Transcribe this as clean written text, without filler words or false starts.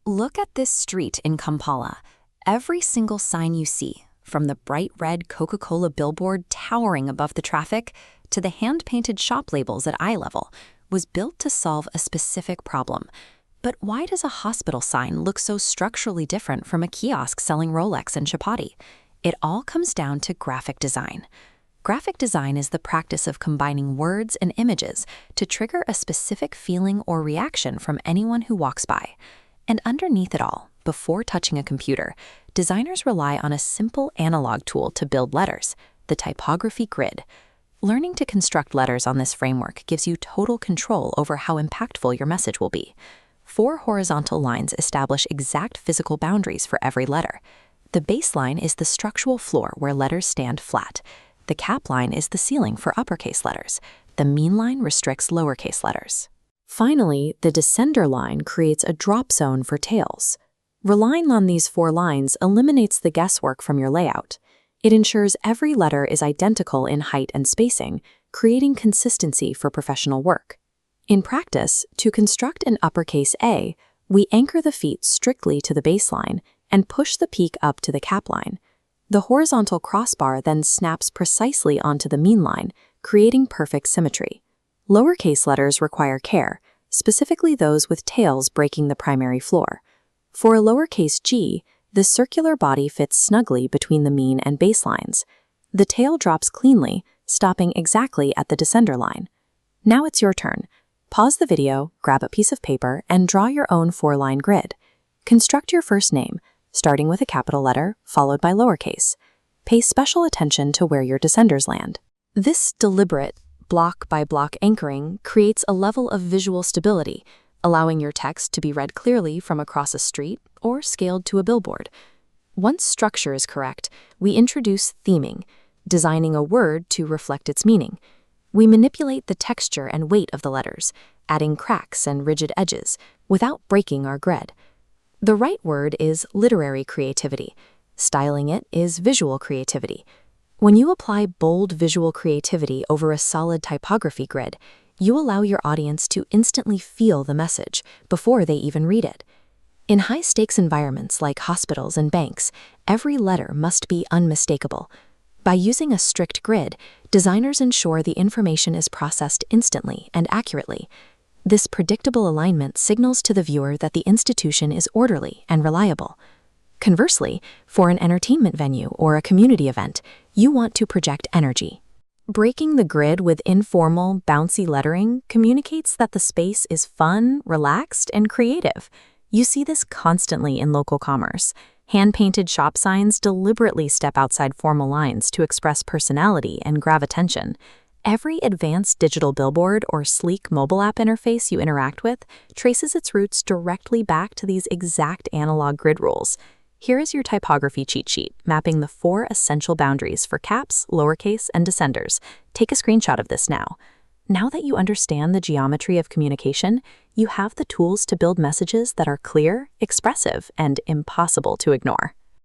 Look at this street in Kampala. Every single sign you see, from the bright red Coca-Cola billboard towering above the traffic to the hand-painted shop labels at eye level, was built to solve a specific problem. But why does a hospital sign look so structurally different from a kiosk selling Rolex and chapati? It all comes down to graphic design. Graphic design is the practice of combining words and images to trigger a specific feeling or reaction from anyone who walks by. And underneath it all, before touching a computer, designers rely on a simple analog tool to build letters, the typography grid. Learning to construct letters on this framework gives you total control over how impactful your message will be. 4 horizontal lines establish exact physical boundaries for every letter. The baseline is the structural floor where letters stand flat. The cap line is the ceiling for uppercase letters. The mean line restricts lowercase letters. Finally, the descender line creates a drop zone for tails. Relying on these 4 lines eliminates the guesswork from your layout. It ensures every letter is identical in height and spacing, creating consistency for professional work. In practice, to construct an uppercase A, we anchor the feet strictly to the baseline and push the peak up to the cap line. The horizontal crossbar then snaps precisely onto the mean line, creating perfect symmetry. Lowercase letters require care, specifically those with tails breaking the primary floor. For a lowercase g, the circular body fits snugly between the mean and baselines. The tail drops cleanly, stopping exactly at the descender line. Now it's your turn. Pause the video, grab a piece of paper, and draw your own 4-line grid. Construct your first name, starting with a capital letter, followed by lowercase. Pay special attention to where your descenders land. This deliberate, block-by-block anchoring creates a level of visual stability, allowing your text to be read clearly from across a street or scaled to a billboard. Once structure is correct, we introduce theming, designing a word to reflect its meaning. We manipulate the texture and weight of the letters, adding cracks and rigid edges, without breaking our grid. The right word is literary creativity. Styling it is visual creativity. When you apply bold visual creativity over a solid typography grid, you allow your audience to instantly feel the message before they even read it. In high-stakes environments like hospitals and banks, every letter must be unmistakable. By using a strict grid, designers ensure the information is processed instantly and accurately. This predictable alignment signals to the viewer that the institution is orderly and reliable. Conversely, for an entertainment venue or a community event, you want to project energy. Breaking the grid with informal, bouncy lettering communicates that the space is fun, relaxed, and creative. You see this constantly in local commerce. Hand-painted shop signs deliberately step outside formal lines to express personality and grab attention. Every advanced digital billboard or sleek mobile app interface you interact with traces its roots directly back to these exact analog grid rules. Here is your typography cheat sheet, mapping the 4 essential boundaries for caps, lowercase, and descenders. Take a screenshot of this now. Now that you understand the geometry of communication, you have the tools to build messages that are clear, expressive, and impossible to ignore.